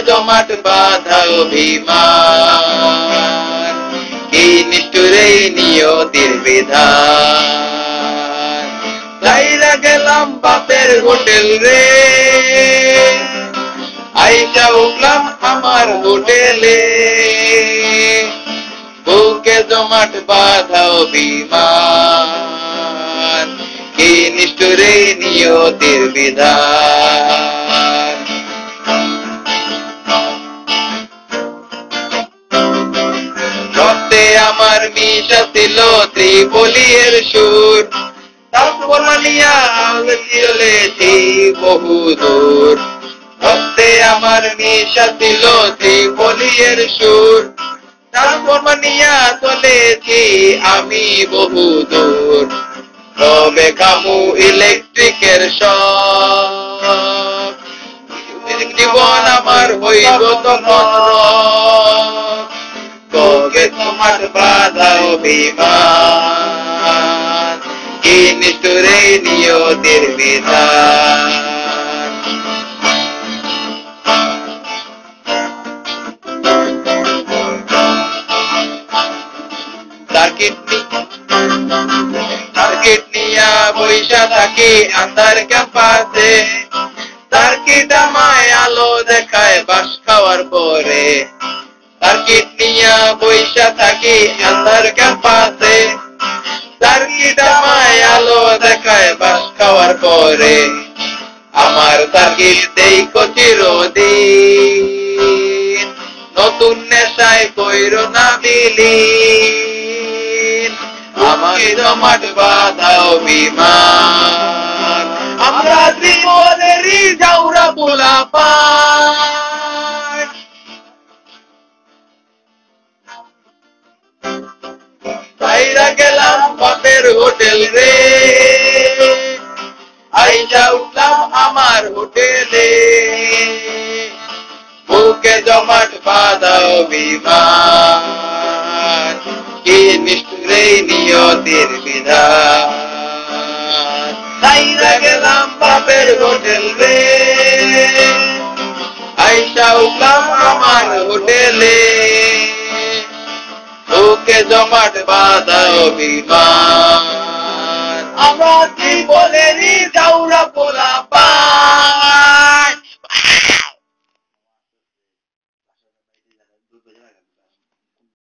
জমাট বাঁধা অভিমান, কি নিষ্ঠুর এই নিয়তির বিধান। যাইরা গেলাম বাপের হোটেল রে, আইসা উঠলাম আমার হোটেলে, বুকে জমাট বাঁধা অভিমান, কি নিষ্ঠুর এই নিয়তির বিধান। রক্তে আমার মিশা ছিল ত্রিপলির সুর, তারপর মানিয়া চলেছি বহু দূর। রক্তে আমার মিশা ছিল ত্রিপলির সুর, তারপর মানিয়া চলেছি আমি বহু দূর। তবে কামু ইলেকট্রিকের শক, জীবন আমার হইব তখন বুকে জমাট বাঁধা অভিমান, কি নিষ্ঠুর এই নিয়তির বিধান। সার্কিট নিয়া বৈশা থাকি আন্ধার ক্যাম্পাসে, সার্কিট আমায় আলো দেখায় বাস খাওয়ার পরে। সার্কিট নিয়া বৈশা থাকি আন্ধার ক্যাম্পাসে, সার্কিট আমায় আলো দেখায় বাস খাওয়ার পরে। আমার সার্কিট দেখো চিরদিন, নতুন নেশায় কইরো না বিলীন। আমাকে জমাট বাঁধা অভিমান, আমরা জীবনেরই জাউরা পোলাপান। বাইরা গেলাম বাপের হোটেল রে, আইসা উঠলাম আমার হোটেলে, বুকে জমাট বাঁধা অভিমান, কি নিষ্ঠুর এই নিয়তির বিধান। বাইরা গেলাম বাপের হোটেল রে, আইসা উঠলাম আমার হোটেলে, বুকে জমাট বাঁধা অভিমান, আমরা জীবনেরই জাউরা পোলাপান।